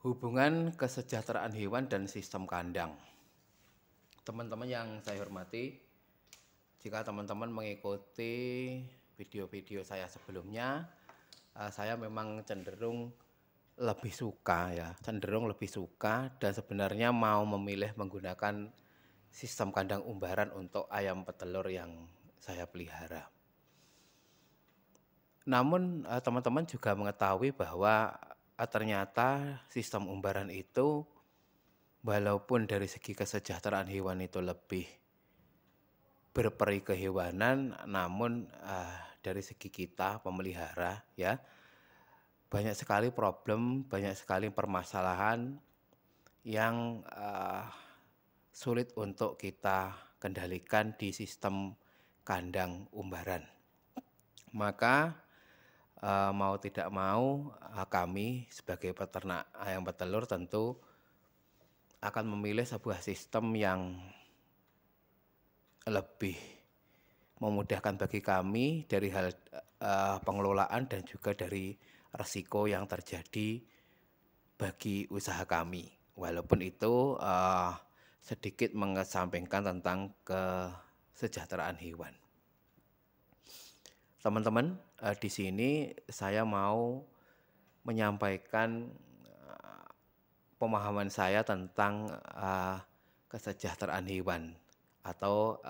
Hubungan kesejahteraan hewan dan sistem kandang. Teman-teman yang saya hormati, jika teman-teman mengikuti video-video saya sebelumnya, saya memang cenderung lebih suka dan sebenarnya mau memilih menggunakan sistem kandang umbaran untuk ayam petelur yang saya pelihara. Namun teman-teman juga mengetahui bahwa ternyata sistem umbaran itu walaupun dari segi kesejahteraan hewan itu lebih berperi kehewanan, namun dari segi kita pemelihara ya, banyak sekali problem, banyak sekali permasalahan yang sulit untuk kita kendalikan di sistem kandang umbaran. Maka mau tidak mau kami sebagai peternak ayam petelur tentu akan memilih sebuah sistem yang lebih memudahkan bagi kami dari hal pengelolaan dan juga dari resiko yang terjadi bagi usaha kami. Walaupun itu sedikit mengesampingkan tentang kesejahteraan hewan. Teman-teman, di sini saya mau menyampaikan pemahaman saya tentang kesejahteraan hewan atau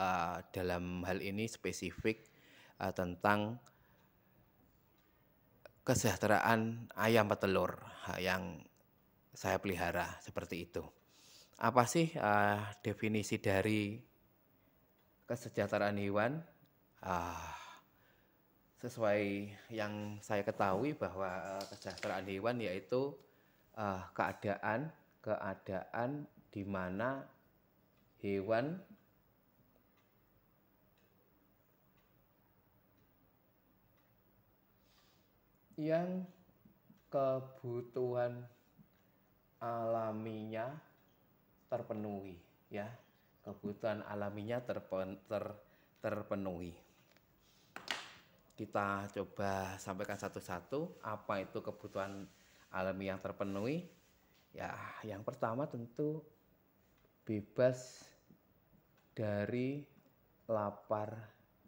dalam hal ini spesifik tentang kesejahteraan ayam petelur yang saya pelihara seperti itu. Apa sih definisi dari kesejahteraan hewan? Sesuai yang saya ketahui bahwa kesejahteraan hewan yaitu keadaan di mana hewan yang kebutuhan alaminya terpenuhi ya, kebutuhan alaminya terpenuhi. Kita coba sampaikan satu-satu apa itu kebutuhan alami yang terpenuhi. Ya, yang pertama tentu bebas dari lapar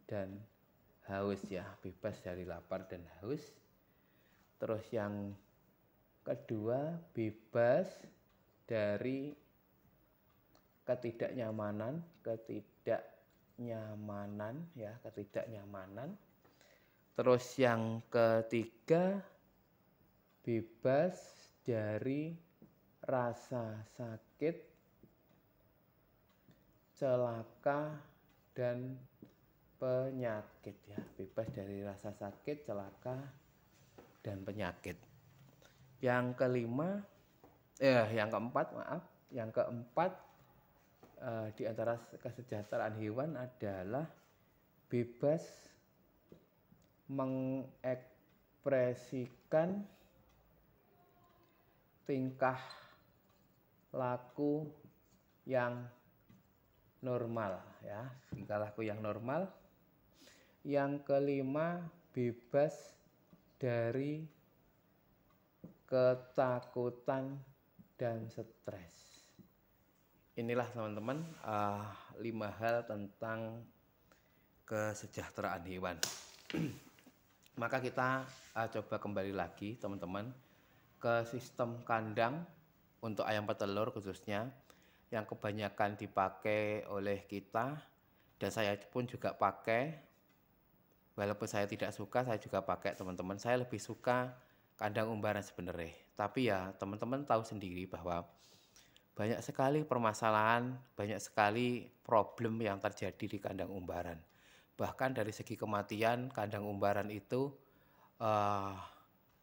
dan haus ya, bebas dari lapar dan haus. Terus yang kedua bebas dari ketidaknyamanan. Terus yang ketiga bebas dari rasa sakit, celaka dan penyakit ya, bebas dari rasa sakit, celaka dan penyakit. Yang keempat di antara kesejahteraan hewan adalah bebas mengekspresikan tingkah laku yang normal ya, tingkah laku yang normal. Yang kelima bebas dari ketakutan dan stres. Inilah teman-teman 5 hal tentang kesejahteraan hewan. Maka kita coba kembali lagi teman-teman ke sistem kandang untuk ayam petelur khususnya yang kebanyakan dipakai oleh kita dan saya pun juga pakai. Walaupun saya tidak suka, saya juga pakai teman-teman. Saya lebih suka kandang umbaran sebenarnya. Tapi ya teman-teman tahu sendiri bahwa banyak sekali permasalahan, banyak sekali problem yang terjadi di kandang umbaran. Bahkan dari segi kematian, kandang umbaran itu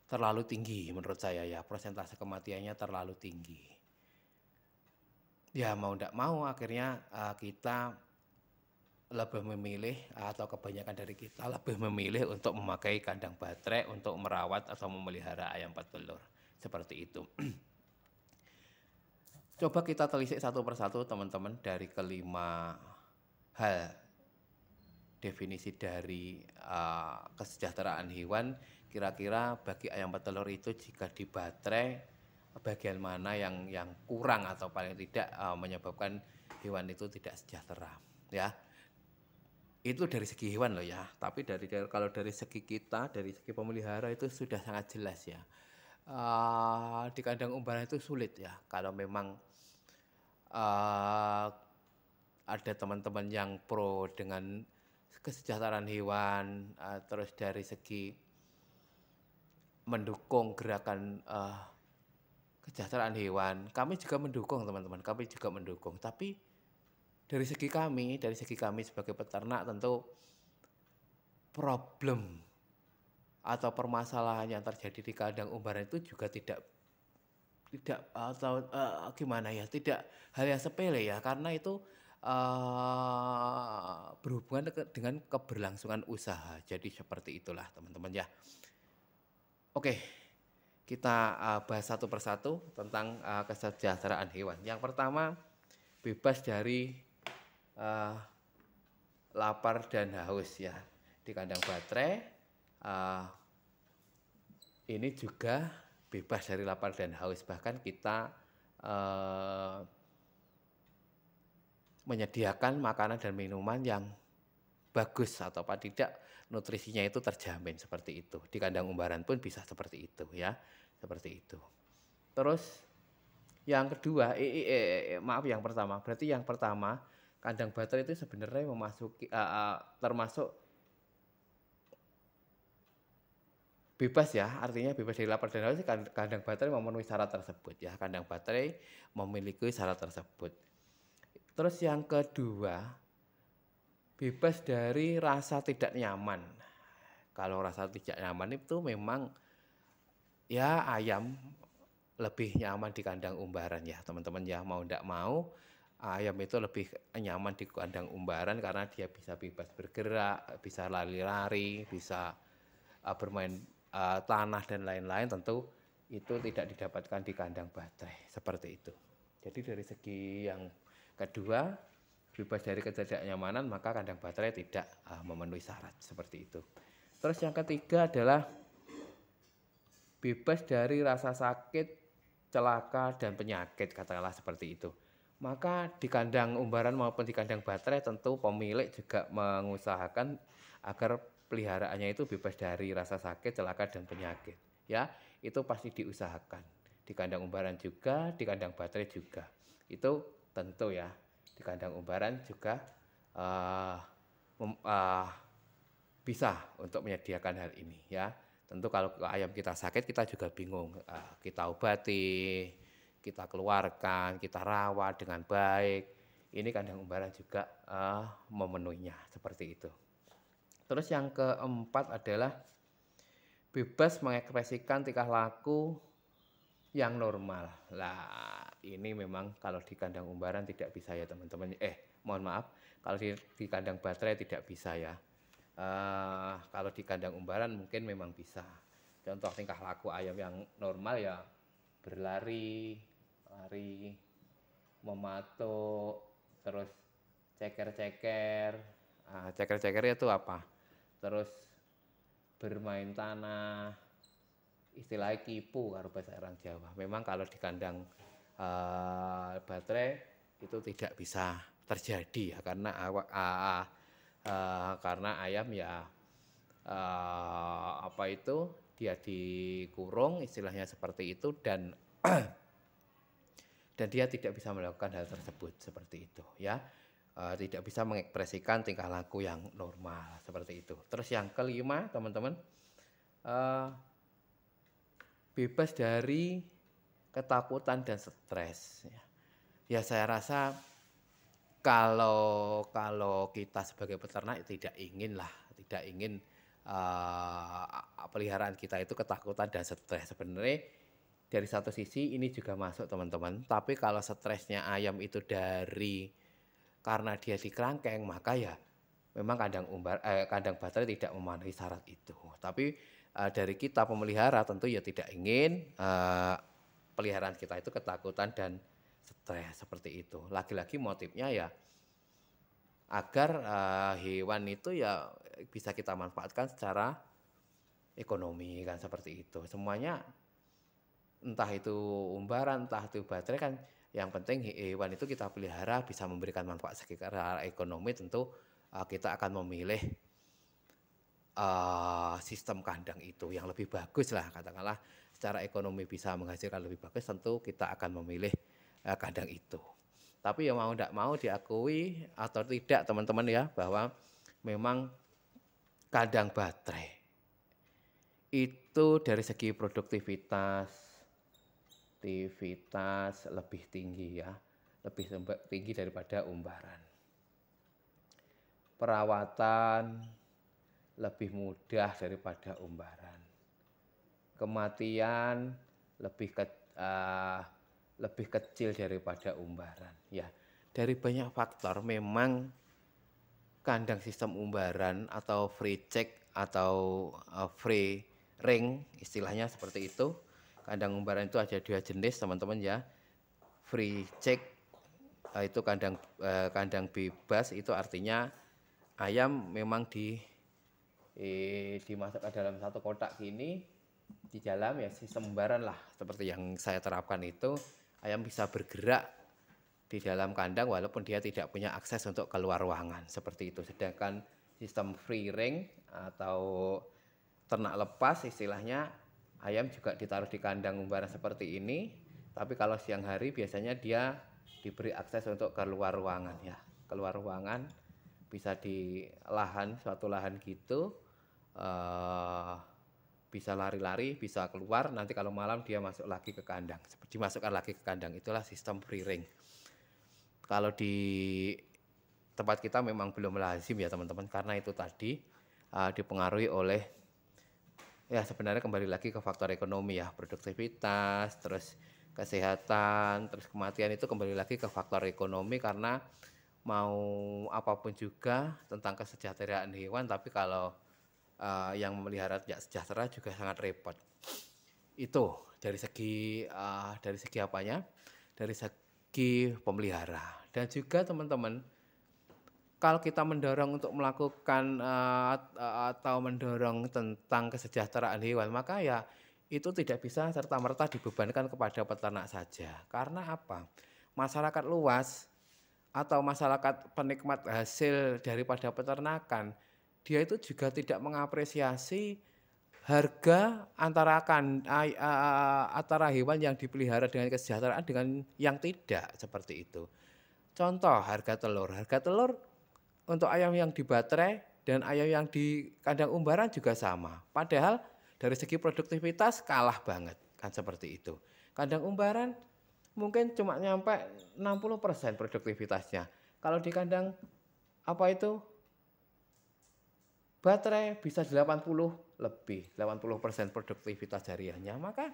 terlalu tinggi menurut saya ya. Persentase kematiannya terlalu tinggi. Ya mau tidak mau akhirnya kita lebih memilih atau kebanyakan dari kita lebih memilih untuk memakai kandang baterai untuk merawat atau memelihara ayam petelur. Seperti itu. Coba kita telisik satu persatu teman-teman dari kelima hal definisi dari kesejahteraan hewan. Kira-kira bagi ayam petelur itu jika di baterai bagian mana yang kurang atau paling tidak menyebabkan hewan itu tidak sejahtera ya. Itu dari segi hewan loh ya, tapi kalau dari segi kita, dari segi pemelihara itu sudah sangat jelas ya. Di kandang umbaran itu sulit ya, kalau memang uh, ada teman-teman yang pro dengan kesejahteraan hewan, terus dari segi mendukung gerakan kesejahteraan hewan, kami juga mendukung teman-teman, kami juga mendukung. Tapi dari segi kami sebagai peternak tentu problem atau permasalahan yang terjadi di kandang umbaran itu juga tidak atau gimana ya, tidak hal yang sepele ya, karena itu berhubungan dengan keberlangsungan usaha. Jadi seperti itulah teman-teman ya. Oke, kita bahas satu persatu tentang kesejahteraan hewan. Yang pertama, bebas dari lapar dan haus ya. Di kandang baterai ini juga bebas dari lapar dan haus. Bahkan kita menyediakan makanan dan minuman yang bagus atau apa tidak nutrisinya itu terjamin seperti itu. Di kandang umbaran pun bisa seperti itu ya, seperti itu. Terus yang kedua, maaf yang pertama. Berarti yang pertama kandang baterai itu sebenarnya memasuki termasuk bebas ya, artinya bebas dari lapar dan haus. Kandang baterai memenuhi syarat tersebut ya. Kandang baterai memiliki syarat tersebut. Terus yang kedua, bebas dari rasa tidak nyaman. Kalau rasa tidak nyaman itu memang ya ayam lebih nyaman di kandang umbaran ya teman-teman ya. Mau tidak mau ayam itu lebih nyaman di kandang umbaran karena dia bisa bebas bergerak, bisa lari-lari, bisa bermain tanah dan lain-lain. Tentu itu tidak didapatkan di kandang baterai seperti itu. Jadi dari segi yang kedua, bebas dari ketidaknyamanan, maka kandang baterai tidak memenuhi syarat seperti itu. Terus yang ketiga adalah bebas dari rasa sakit, celaka, dan penyakit, katakanlah seperti itu. Maka di kandang umbaran maupun di kandang baterai tentu pemilik juga mengusahakan agar peliharaannya itu bebas dari rasa sakit, celaka, dan penyakit. Ya, itu pasti diusahakan. Di kandang umbaran juga, di kandang baterai juga. Itu tentu ya. Di kandang umbaran juga bisa untuk menyediakan hal ini ya. Tentu kalau ayam kita sakit kita juga bingung, kita obati, kita keluarkan, kita rawat dengan baik. Ini kandang umbaran juga memenuhinya seperti itu. Terus yang keempat adalah bebas mengekspresikan tingkah laku yang normal. Lah, ini memang kalau di kandang umbaran tidak bisa ya teman-teman. Mohon maaf, kalau di kandang baterai tidak bisa ya. Kalau di kandang umbaran mungkin memang bisa. Contoh tingkah laku ayam yang normal ya berlari, lari, mematuk, terus ceker-ceker. Ceker-ceker itu apa? Terus bermain tanah, istilahnya kipu kalau bahasa orang Jawa. Memang kalau di kandang baterai itu tidak bisa terjadi ya karena ayam ya dia dikurung istilahnya seperti itu dan dia tidak bisa melakukan hal tersebut seperti itu ya. Tidak bisa mengekspresikan tingkah laku yang normal seperti itu. Terus yang kelima teman-teman, bebas dari ketakutan dan stres. Ya saya rasa kalau kita sebagai peternak tidak ingin peliharaan kita itu ketakutan dan stres. Sebenarnya dari satu sisi ini juga masuk teman-teman. Tapi kalau stresnya ayam itu karena dia di kerangkeng, maka ya memang kandang baterai tidak memenuhi syarat itu. Tapi dari kita pemelihara tentu ya tidak ingin peliharaan kita itu ketakutan dan stres seperti itu. Lagi-lagi motifnya ya agar hewan itu ya bisa kita manfaatkan secara ekonomi kan seperti itu. Semuanya entah itu umbaran, entah itu baterai kan yang penting hewan itu kita pelihara bisa memberikan manfaat secara ekonomi tentu kita akan memilih sistem kandang itu yang lebih bagus lah katakanlah secara ekonomi bisa menghasilkan lebih bagus tentu kita akan memilih kandang itu. Tapi ya mau tidak mau diakui atau tidak teman-teman ya bahwa memang kandang baterai itu dari segi aktivitas lebih tinggi ya, lebih tinggi daripada umbaran. Perawatan lebih mudah daripada umbaran. Kematian lebih kecil daripada umbaran. Ya, dari banyak faktor memang kandang sistem umbaran atau free check atau free ring istilahnya seperti itu. Kandang umbaran itu ada 2 jenis teman-teman ya. Free check itu kandang bebas itu artinya ayam memang dimasukkan dalam satu kotak gini di dalam ya sistem umbaran lah seperti yang saya terapkan itu ayam bisa bergerak di dalam kandang walaupun dia tidak punya akses untuk keluar ruangan seperti itu. Sedangkan sistem free range atau ternak lepas istilahnya ayam juga ditaruh di kandang umbaran seperti ini, tapi kalau siang hari biasanya dia diberi akses untuk keluar ruangan ya. Keluar ruangan bisa di suatu lahan gitu, bisa lari-lari, bisa keluar, nanti kalau malam dia masuk lagi ke kandang, dimasukkan lagi ke kandang, itulah sistem free range. Kalau di tempat kita memang belum lazim ya teman-teman, karena itu tadi dipengaruhi oleh ya sebenarnya kembali lagi ke faktor ekonomi ya, produktivitas, terus kesehatan, terus kematian itu kembali lagi ke faktor ekonomi karena mau apapun juga tentang kesejahteraan hewan, tapi kalau yang memelihara tidak sejahtera juga sangat repot. Itu dari segi apanya? Dari segi pemelihara. Dan juga teman-teman, kalau kita mendorong untuk melakukan atau mendorong tentang kesejahteraan hewan, maka ya itu tidak bisa serta-merta dibebankan kepada peternak saja. Karena apa? Masyarakat luas atau masyarakat penikmat hasil daripada peternakan, dia itu juga tidak mengapresiasi harga antara hewan yang dipelihara dengan kesejahteraan dengan yang tidak seperti itu. Contoh harga telur. Harga telur untuk ayam yang di baterai dan ayam yang di kandang umbaran juga sama. Padahal dari segi produktivitas kalah banget kan seperti itu. Kandang umbaran mungkin cuma nyampe 60% produktivitasnya. Kalau di kandang baterai bisa 80% produktivitas hariannya. Maka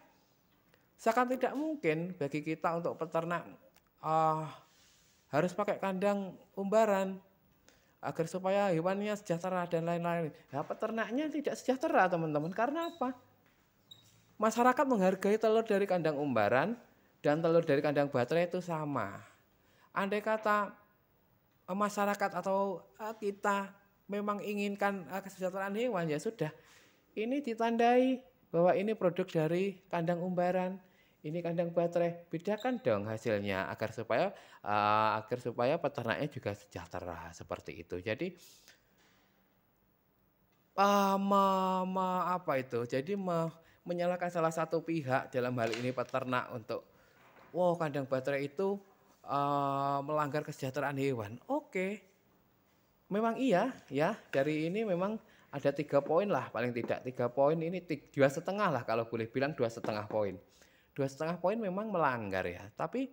seakan tidak mungkin bagi kita untuk peternak harus pakai kandang umbaran agar supaya hewannya sejahtera dan lain-lain. Ya, peternaknya tidak sejahtera teman-teman. Karena apa? Masyarakat menghargai telur dari kandang umbaran dan telur dari kandang baterai itu sama. Andai kata masyarakat atau kita memang inginkan kesejahteraan hewan, ya sudah. Ini ditandai bahwa ini produk dari kandang umbaran, ini kandang baterai. Bedakan dong hasilnya agar supaya peternaknya juga sejahtera seperti itu. Jadi menyalahkan salah satu pihak dalam hal ini peternak untuk kandang baterai itu melanggar kesejahteraan hewan. Oke. Memang iya ya, dari ini memang ada 3 poin lah paling tidak. 3 poin ini 2,5 lah kalau boleh bilang 2,5 poin. 2,5 poin memang melanggar ya. Tapi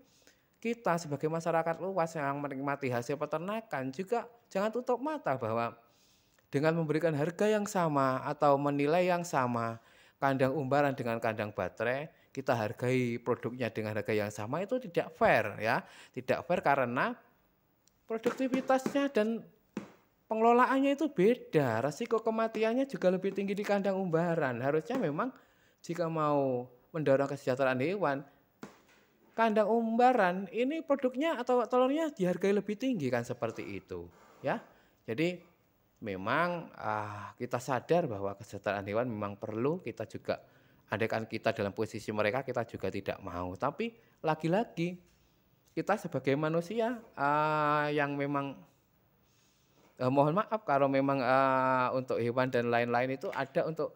kita sebagai masyarakat luas yang menikmati hasil peternakan juga jangan tutup mata bahwa dengan memberikan harga yang sama atau menilai yang sama, kandang umbaran dengan kandang baterai, kita hargai produknya dengan harga yang sama itu tidak fair ya. Tidak fair karena produktivitasnya dan pengelolaannya itu beda. Resiko kematiannya juga lebih tinggi di kandang umbaran. Harusnya memang jika mau mendorong kesejahteraan hewan, kandang umbaran ini produknya atau telurnya dihargai lebih tinggi kan seperti itu ya. Jadi memang kita sadar bahwa kesejahteraan hewan memang perlu kita juga andaikan kita dalam posisi mereka kita juga tidak mau. Tapi lagi-lagi kita sebagai manusia yang memang mohon maaf kalau memang untuk hewan dan lain-lain itu ada untuk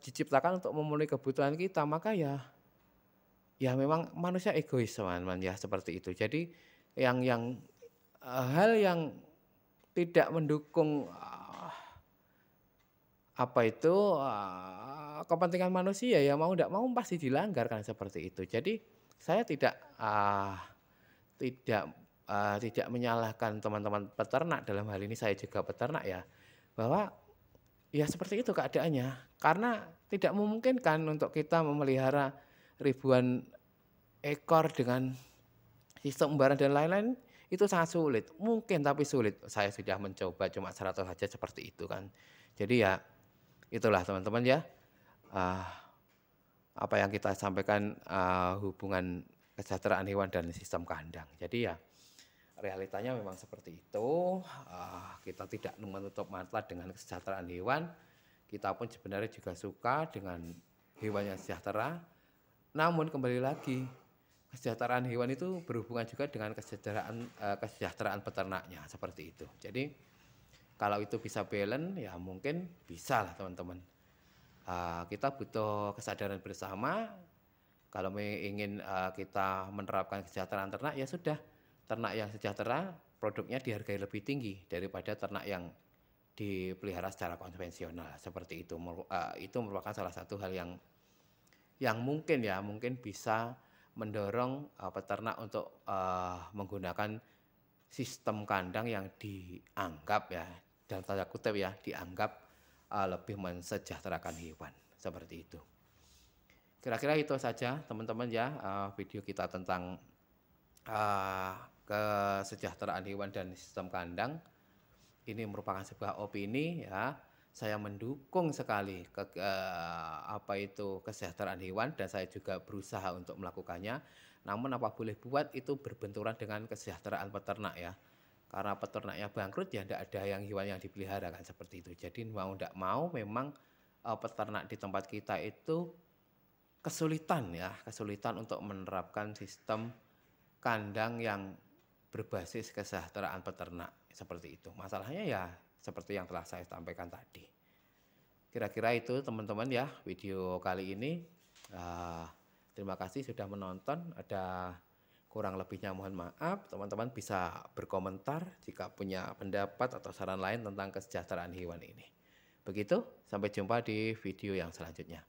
diciptakan untuk memenuhi kebutuhan kita, maka ya memang manusia egois teman-teman ya seperti itu. Jadi yang hal yang tidak mendukung apa itu kepentingan manusia ya mau tidak mau pasti dilanggar kan seperti itu. Jadi saya tidak menyalahkan teman-teman peternak, dalam hal ini saya juga peternak ya, bahwa ya seperti itu keadaannya. Karena tidak memungkinkan untuk kita memelihara ribuan ekor dengan sistem pembayaran dan lain-lain, itu sangat sulit. Mungkin tapi sulit. Saya sudah mencoba cuma 100 saja seperti itu kan. Jadi ya itulah teman-teman ya, apa yang kita sampaikan hubungan kesejahteraan hewan dan sistem kandang. Jadi ya realitanya memang seperti itu. Kita tidak menutup mata dengan kesejahteraan hewan. Kita pun sebenarnya juga suka dengan hewan yang sejahtera. Namun kembali lagi, kesejahteraan hewan itu berhubungan juga dengan kesejahteraan peternaknya seperti itu. Jadi kalau itu bisa balance ya mungkin bisa lah teman-teman. Kita butuh kesadaran bersama. Kalau ingin kita menerapkan kesejahteraan ternak ya sudah, ternak yang sejahtera produknya dihargai lebih tinggi daripada ternak yang dipelihara secara konvensional seperti itu. Itu merupakan salah satu hal yang mungkin bisa mendorong peternak untuk menggunakan sistem kandang yang dianggap ya dalam tanda kutip ya dianggap lebih mensejahterakan hewan seperti itu. Kira-kira itu saja teman-teman ya video kita tentang kesejahteraan hewan dan sistem kandang. Ini merupakan sebuah opini ya. Saya mendukung sekali kesejahteraan hewan dan saya juga berusaha untuk melakukannya. Namun apa boleh buat itu berbenturan dengan kesejahteraan peternak ya. Karena peternaknya bangkrut ya tidak ada hewan yang dipelihara kan seperti itu. Jadi mau tidak mau memang peternak di tempat kita itu kesulitan untuk menerapkan sistem kandang yang berbasis kesejahteraan peternak seperti itu. Masalahnya ya seperti yang telah saya sampaikan tadi. Kira-kira itu teman-teman ya video kali ini. Terima kasih sudah menonton. Ada kurang lebihnya mohon maaf. Teman-teman bisa berkomentar jika punya pendapat atau saran lain tentang kesejahteraan hewan ini. Begitu, sampai jumpa di video yang selanjutnya.